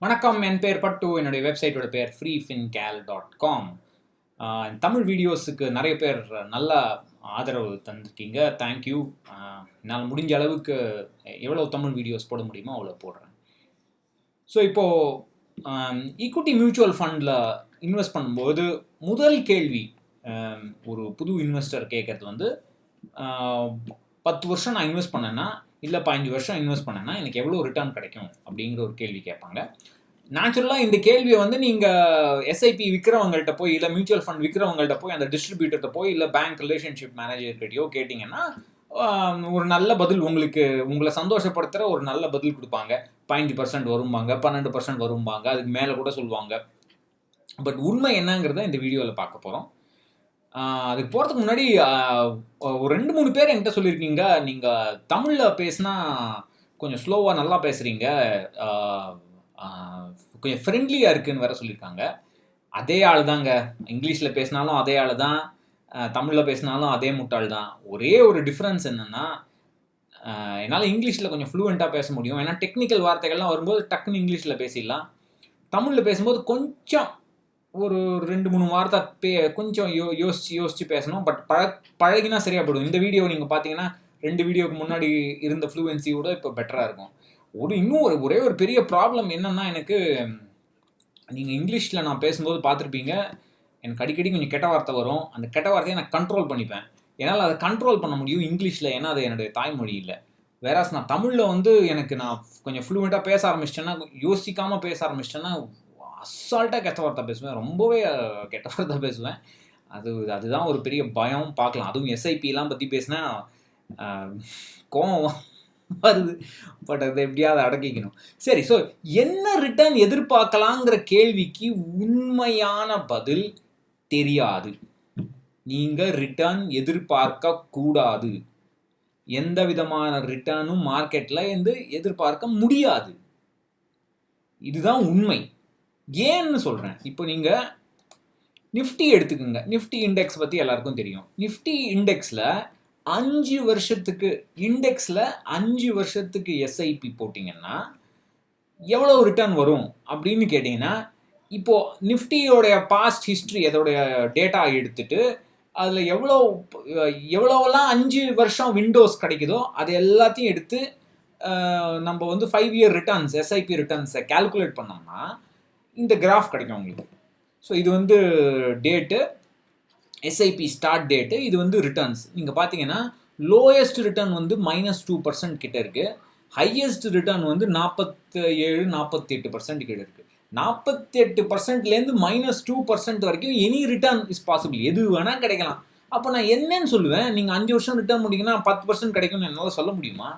வணக்கம், என் பேர் பட்டு. என்னுடைய வெப்சைட்டோட பேர் freefincal.com. தமிழ் வீடியோஸுக்கு நிறைய பேர் நல்ல ஆதரவு தந்துருக்கீங்க. தேங்க்யூ. என்னால் முடிஞ்ச அளவுக்கு எவ்வளோ தமிழ் வீடியோஸ் போட முடியுமோ அவ்வளோ போடுறேன். ஸோ இப்போது ஈக்விட்டி மியூச்சுவல் ஃபண்டில் இன்வெஸ்ட் பண்ணும்போது முதல் கேள்வி ஒரு புது இன்வெஸ்டர் கேட்குறது வந்து 10 வருஷம் நான் இன்வெஸ்ட் பண்ணேன்னா இல்லை 15 வருஷம் இன்வெஸ்ட் பண்ணேன்னா எனக்கு எவ்வளோ ரிட்டர்ன் கிடைக்கும் அப்படிங்கிற ஒரு கேள்வி கேட்பாங்க. நேச்சுரலாக இந்த கேள்வியை வந்து நீங்கள் எஸ்ஐபி விற்கிறவங்கள்ட்ட போய் இல்லை மியூச்சுவல் ஃபண்ட் விற்கிறவங்கள்ட்ட போய் அந்த டிஸ்ட்ரிபியூட்டர்கிட்ட போய் இல்லை பேங்க் ரிலேஷன்ஷிப் மேனேஜர்கிட்டயோ கேட்டிங்கன்னா ஒரு நல்ல பதில் உங்களை சந்தோஷப்படுத்துகிற ஒரு நல்ல பதில் கொடுப்பாங்க. 15% வரும்பாங்க, 12% வரும்பாங்க, அதுக்கு மேலே கூட சொல்லுவாங்க. பட் உண்மை என்னங்கிறத இந்த வீடியோவில் பார்க்க போகிறோம். அதுக்கு போகிறதுக்கு முன்னாடி ஒரு 2-3 பேர் என்கிட்ட சொல்லியிருக்கீங்க, நீங்கள் தமிழில் பேசினா கொஞ்சம் ஸ்லோவாக நல்லா பேசுகிறீங்க, கொஞ்சம் ஃப்ரெண்ட்லியாக இருக்குதுன்னு வேறு சொல்லியிருக்காங்க. அதே ஆள் தாங்க. இங்கிலீஷில் பேசினாலும் அதே ஆள் தான், தமிழில் பேசினாலும் அதே முட்டாள் தான். ஒரே ஒரு டிஃப்ரென்ஸ் என்னென்னா, என்னால் இங்கிலீஷில் கொஞ்சம் ஃப்ளூவெண்ட்டாக பேச முடியும். ஏன்னா டெக்னிக்கல் வார்த்தைகள்லாம் வரும்போது டக்குன்னு இங்கிலீஷில் பேசிடலாம். தமிழில் பேசும்போது கொஞ்சம் ஒரு 2-3 வார்த்தை கொஞ்சம் யோசித்து பேசணும். பட் பழகினா சரியாக போயிடும். இந்த வீடியோ நீங்கள் பார்த்தீங்கன்னா 2 வீடியோக்கு முன்னாடி இருந்த ஃப்ளூவென்சியோட இப்போ பெட்டராக இருக்கும். இன்னும் ஒரே ஒரு பெரிய ப்ராப்ளம் என்னென்னா, எனக்கு நீங்கள் இங்கிலீஷில் நான் பேசும்போது பார்த்துருப்பீங்க, எனக்கு அடிக்கடி கொஞ்சம் கெட்ட வார்த்தை வரும். அந்த கெட்ட வார்த்தையை நான் கண்ட்ரோல் பண்ணிப்பேன். என்னால் அதை கண்ட்ரோல் பண்ண முடியும் இங்கிலீஷில், ஏன்னா அது என்னுடைய தாய்மொழி இல்லை. வேறாஸ் நான் தமிழில் வந்து நான் கொஞ்சம் ஃப்ளூவெண்ட்டாக பேச ஆரம்பிச்சிட்டேன்னா, யோசிக்காமல் பேச ஆரம்பிச்சிட்டேன்னா அசால்ட்டாக கெட்ட வார்த்தை பேசுவேன். ரொம்பவே கெட்ட வார்த்தை பேசுவேன். அதுதான் ஒரு பெரிய பயம். பார்க்கலாம். அதுவும் எஸ்ஐபிலாம் பற்றி பேசினா கோவம் வருது. பட் அதை எப்படியாவது அடக்கிக்கணும். சரி, ஸோ என்ன ரிட்டர்ன் எதிர்பார்க்கலாங்கிற கேள்விக்கு உண்மையான பதில் தெரியாது. நீங்கள் ரிட்டர்ன் எதிர்பார்க்க கூடாது. எந்த விதமான ரிட்டர்னும் மார்க்கெட்டில் எதிர்பார்க்க முடியாது. இதுதான் உண்மை. ஏன்னு சொல்கிறேன். இப்போ நீங்கள் நிஃப்டி எடுத்துக்கோங்க. நிஃப்டி இண்டெக்ஸ் பற்றி எல்லாருக்கும் தெரியும். நிஃப்டி இண்டெக்ஸில் 5 வருஷத்துக்கு எஸ்ஐபி போட்டிங்கன்னா எவ்வளோ ரிட்டர்ன் வரும் அப்படின்னு கேட்டிங்கன்னா, இப்போது நிஃப்டியோடைய பாஸ்ட் ஹிஸ்ட்ரி அதோடைய டேட்டா எடுத்துகிட்டு அதில் எவ்வளோலாம் 5 வருஷம் விண்டோஸ் கிடைக்குதோ அது எல்லாத்தையும் எடுத்து நம்ம வந்து 5 இயர் ரிட்டர்ன்ஸ் எஸ்ஐபி ரிட்டர்ன்ஸை கால்குலேட் பண்ணோம்னா இந்த கிராஃப் கிடைக்கும் உங்களுக்கு. ஸோ இது வந்து டேட்டு, எஸ்ஐபி ஸ்டார்ட் டேட்டு, இது வந்து ரிட்டர்ன்ஸ். நீங்கள் பார்த்தீங்கன்னா லோயஸ்ட் ரிட்டர்ன் வந்து -2% கிட்ட இருக்குது. ஹையஸ்ட் ரிட்டர்ன் வந்து 47-48% கிட்ட இருக்குது. 48%லேருந்து -2% வரைக்கும் எனி ரிட்டர்ன் இஸ் பாசிபிள். எது வேணால் கிடைக்கலாம். அப்போ நான் என்னன்னு சொல்லுவேன், நீங்கள் 5 வருஷம் ரிட்டர்ன் முடிங்கன்னா 10% கிடைக்கும்னு என்னால் சொல்ல முடியுமா?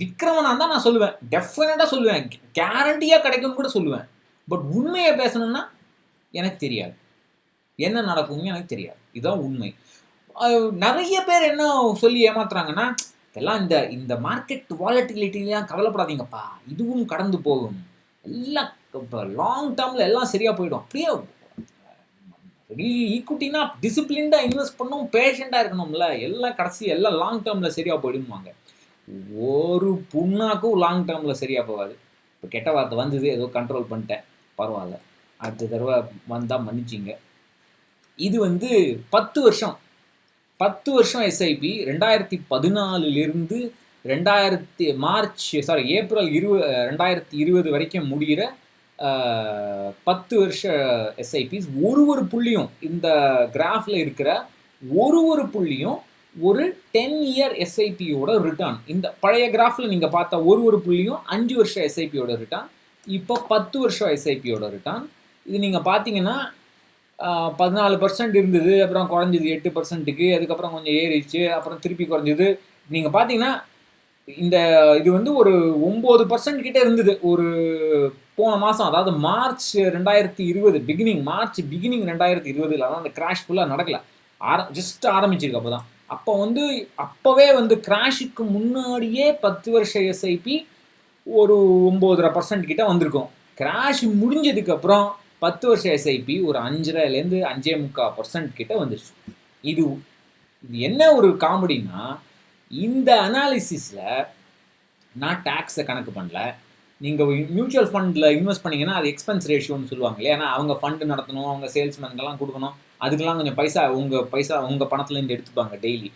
விற்கிறவனாக தான் நான் சொல்லுவேன், டெஃபினட்டாக சொல்லுவேன், கேரண்டியாக கிடைக்கும்னு கூட சொல்லுவேன். பட் உண்மையை பேசணும்னா எனக்கு தெரியாது, என்ன நடக்கும்னு எனக்கு தெரியாது. இதுதான் உண்மை. நிறைய பேர் என்ன சொல்லி ஏமாத்துறாங்கன்னா, இதெல்லாம் இந்த மார்க்கெட் வாலட்டிலிட்டிலாம் கவலைப்படாதீங்கப்பா, இதுவும் கடந்து போகும், எல்லாம் இப்போ லாங் டேர்மில் எல்லாம் சரியாக போயிடும். அப்படியே ஈக்குவிட்டினா டிசிப்ளின்டாக இன்வெஸ்ட் பண்ணணும், பேஷண்ட்டாக இருக்கணும்ல, எல்லாம் எல்லாம் லாங் டேர்மில் சரியாக போயிடுவாங்க. ஒரு புண்ணாக்கும் லாங் டேர்மில் சரியாக போகாது. இப்போ கெட்ட வார்த்தை வந்தது, ஏதோ கண்ட்ரோல் பண்ணிட்டேன், பரவாயில்ல. அடுத்த தடவை வந்தால் மன்னிச்சிங்க. இது வந்து 10 வருஷம் எஸ்ஐபி 2014லிருந்து ஏப்ரல் 2020 வரைக்கும் முடிகிற 10 வருஷ எஸ்ஐபிஸ். ஒரு புள்ளியும் இந்த கிராஃபில் இருக்கிற ஒரு புள்ளியும் ஒரு 10 இயர் எஸ்ஐபியோட ரிட்டர்ன். இந்த பழைய கிராஃபில் நீங்கள் பார்த்த ஒரு புள்ளியும் 5 வருஷ எஸ்ஐபியோட ரிட்டர்ன், இப்போ 10 வருஷம் எஸ்ஐபியோட ரிட்டர்ன். இது நீங்கள் பார்த்தீங்கன்னா 14% இருந்தது, அப்புறம் குறைஞ்சிது 8%க்கு, அதுக்கப்புறம் கொஞ்சம் ஏறிச்சு, அப்புறம் திருப்பி குறைஞ்சிது. நீங்கள் பார்த்தீங்கன்னா இது வந்து ஒரு 9% கிட்டே இருந்தது ஒரு போன மாதம், அதாவது மார்ச் 2020 மார்ச் பிகினிங் 2020 தான் அந்த கிராஷ் ஃபுல்லாக நடக்கல, ஜஸ்ட் ஆரம்பிச்சிருக்கு. அப்போவே வந்து கிராஷுக்கு முன்னாடியே 10 வருஷ எஸ்ஐபி ஒரு 9.5% கிட்ட வந்திருக்கும். கிராஷ் முடிஞ்சதுக்கப்புறம் 10 வருஷ எஸ்ஐபி ஒரு 5.5லேருந்து 5.25% கிட்ட வந்துருச்சு. இது என்ன ஒரு காமெடினா, இந்த அனாலிசிஸில் நான் டேக்ஸை கணக்கு பண்ணல, நீங்கள் மியூச்சுவல் ஃபண்டில் இன்வெஸ்ட் பண்ணிங்கன்னா அது எக்ஸ்பென்ஸ் ரேஷியோன்னு சொல்லுவாங்க இல்லையா, ஏன்னா அவங்க ஃபண்டு நடத்தணும், அவங்க சேல்ஸ்மேனுக்கெல்லாம் கொடுக்கணும், அதுக்கெல்லாம் கொஞ்சம் உங்கள் பணத்துலேருந்து எடுத்துப்பாங்க டெய்லி.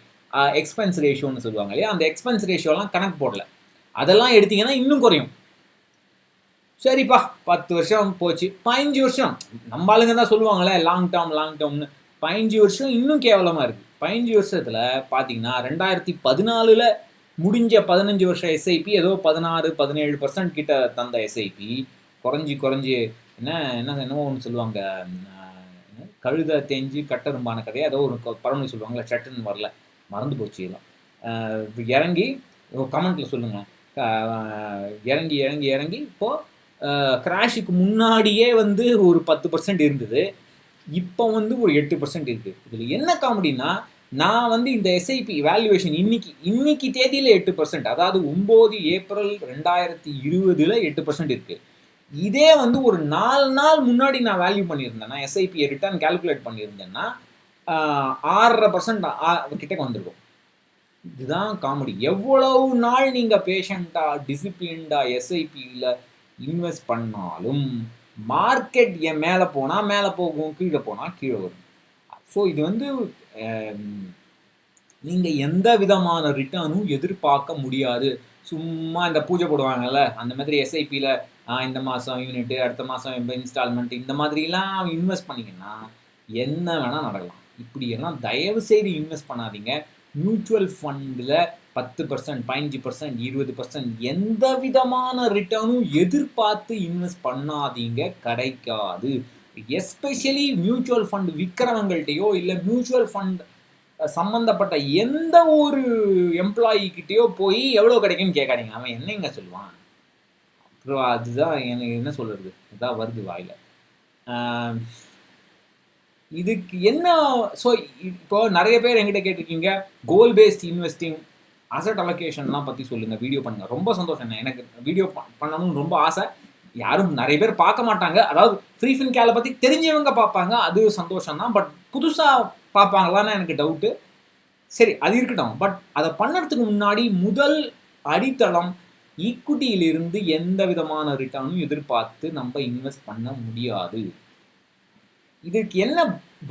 எக்ஸ்பென்ஸ் ரேஷியோன்னு சொல்லுவாங்க இல்லையா, அந்த எக்ஸ்பென்ஸ் ரேஷியோலாம் கணக்கு போடல. அதெல்லாம் எடுத்திங்கன்னா இன்னும் குறையும். சரிப்பா 10 வருஷம் போச்சு, 15 வருஷம் நம்ம ஆளுங்க தான் சொல்லுவாங்களே லாங் டேர்ம்னு. 15 வருஷம் இன்னும் கேவலமாக இருக்குது. 15 வருஷத்தில் பார்த்தீங்கன்னா 2014 முடிஞ்ச 15 வருஷம் எஸ்ஐபி ஏதோ 16-17% கிட்ட தந்த எஸ்ஐபி குறைஞ்சி என்னமோ ஒன்று சொல்லுவாங்க, கழுதை தேஞ்சு கட்டரும்பான கதையை ஏதோ ஒரு பரவல் சொல்லுவாங்களே, சட்டுன்னு வரல, மறந்து போச்சு எல்லாம். இறங்கி கமெண்ட்டில் சொல்லுங்கள். இறங்கி இப்போது கிராஷுக்கு முன்னாடியே வந்து ஒரு 10% இருந்தது, இப்போ வந்து ஒரு 8% இருக்குது. இதில் என்ன காமெடினா, நான் வந்து இந்த எஸ்ஐபி வேல்யூவேஷன் இன்னைக்கு தேதியில் 8%, அதாவது 9 ஏப்ரல் 2020 8% இருக்குது. இதே வந்து ஒரு 4 நாள் முன்னாடி நான் வேல்யூ பண்ணியிருந்தேன்னா, எஸ்ஐபி ரிட்டர்ன் கால்குலேட் பண்ணியிருந்தேன்னா 6.5% கிட்டே வந்திருக்கும். இதுதான் காமெடி. எவ்வளவு நாள் நீங்கள் பேஷண்ட்டாக டிசிப்ளின்டாக எஸ்ஐபியில் இன்வெஸ்ட் பண்ணாலும் மார்க்கெட் மேலே போனால் மேலே போகும், கீழே போனால் கீழே வரும். ஸோ இது வந்து நீங்கள் எந்த விதமான ரிட்டர்னும் எதிர்பார்க்க முடியாது. சும்மா இந்த பூஜை போடுவாங்கல்ல, அந்த மாதிரி எஸ்ஐபியில் இந்த மாதம் யூனிட்டு, அடுத்த மாதம் இன்ஸ்டால்மெண்ட், இந்த மாதிரிலாம் இன்வெஸ்ட் பண்ணிங்கன்னா என்ன வேணால் நடக்கலாம். இப்படியெல்லாம் தயவு செய்து இன்வெஸ்ட் பண்ணாதீங்க. மியூச்சுவல் ஃபண்டில் 10%, 15%, 20% எந்த விதமான ரிட்டர்னும் எதிர்பார்த்து இன்வெஸ்ட் பண்ணாதீங்க, கிடைக்காது. எஸ்பெஷலி மியூச்சுவல் ஃபண்ட் விற்கிறவங்கள்ட்டையோ இல்லை மியூச்சுவல் ஃபண்ட் சம்மந்தப்பட்ட எந்த ஒரு எம்ப்ளாயிக்கிட்டேயோ போய் எவ்வளோ கிடைக்குன்னு கேட்காதீங்க. அவன் என்னங்க சொல்லுவான்? அப்புறம் அதுதான் எனக்கு என்ன சொல்கிறது, இதான் வருது வாயில். இதுக்கு என்ன? ஸோ இப்போ நிறைய பேர் என்கிட்ட கேட்டிருக்கீங்க, கோல் பேஸ்ட் இன்வெஸ்டிங், அசட் அலோகேஷன்லாம் பற்றி சொல்லுங்கள், வீடியோ பண்ணுங்கள். ரொம்ப சந்தோஷம், எனக்கு வீடியோ பண்ணணும்னு ரொம்ப ஆசை. யாரும் நிறைய பேர் பார்க்க மாட்டாங்க. அதாவது ஃப்ரீஃபின்காலை பற்றி தெரிஞ்சவங்க பார்ப்பாங்க, அது சந்தோஷம் தான். பட் புதுசாக பார்ப்பாங்களான்னு எனக்கு டவுட்டு. சரி, அது இருக்கட்டும். பட் அதை பண்ணுறதுக்கு முன்னாடி முதல் அடித்தளம், ஈக்விட்டியிலிருந்து எந்த விதமான ரிட்டர்னும் எதிர்பார்த்து நம்ம இன்வெஸ்ட் பண்ண முடியாது. இதுக்கு என்ன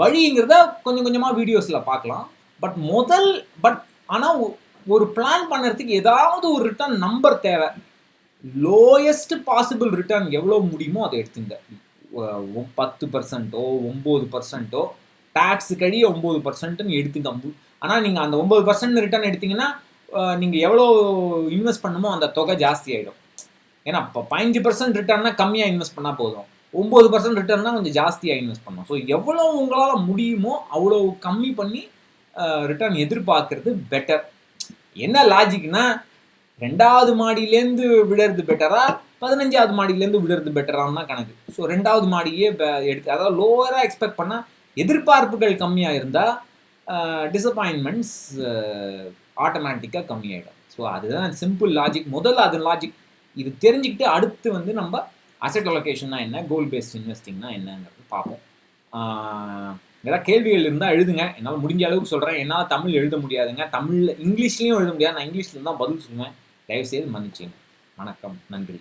வழிங்கிறத கொஞ்சம் கொஞ்சமாக வீடியோஸில் பார்க்கலாம். பட் ஆனால் ஒரு பிளான் பண்ணுறதுக்கு ஏதாவது ஒரு ரிட்டர்ன் நம்பர் தேவை. லோயஸ்ட் பாசிபிள் ரிட்டர்ன் எவ்வளோ முடியுமோ அதை எடுத்துங்க. 10%, 9%, டேக்ஸு கழிய 9%ன்னு எடுத்துங்க. ஆனால் நீங்கள் அந்த 9% ரிட்டர்ன் எடுத்திங்கன்னா நீங்கள் எவ்வளோ இன்வெஸ்ட் பண்ணுமோ அந்த தொகை ஜாஸ்தி ஆகிடும். ஏன்னா இப்போ 15% ரிட்டர்னா கம்மியாக இன்வெஸ்ட் பண்ணால் போதும், 9% ரிட்டர்னா கொஞ்சம் ஜாஸ்தியாக இன்வெஸ்ட் பண்ணணும். ஸோ எவ்வளோ உங்களால் முடியுமோ அவ்வளோ கம்மி பண்ணி ரிட்டர்ன் எதிர்பார்க்கறது பெட்டர். என்ன லாஜிக்னா, 2வது மாடியிலேருந்து விடுறது பெட்டரா 15வது மாடியிலேருந்து விடுறது பெட்டரான்னு தான் கணக்கு. ஸோ 2வது மாடியே எடுத்து, அதாவது லோவராக எக்ஸ்பெக்ட் பண்ணால் எதிர்பார்ப்புகள் கம்மியாக இருந்தால் டிசப்பாயின்மெண்ட்ஸ் ஆட்டோமேட்டிக்காக கம்மியாயிடும். ஸோ அதுதான் சிம்பிள் லாஜிக். முதல்ல அது லாஜிக் இது தெரிஞ்சுக்கிட்டு அடுத்து வந்து நம்ம அசெட் அலோகேஷன்னா என்ன, கோல் பேஸ்ட் இன்வெஸ்டிங்னா என்னங்கிறது பார்ப்போம். ஏதாவது கேள்விகள் இருந்தால் எழுதுங்க, என்னால் முடிஞ்ச அளவுக்கு சொல்கிறேன். என்னால் தமிழ் எழுத முடியாதுங்க, இங்கிலீஷ்லேயும் எழுத முடியாது. நான் இங்கிலீஷில் தான் பதில் சொல்லுவேன், தயவுசெய்து மன்னிச்சுங்க. வணக்கம், நன்றி.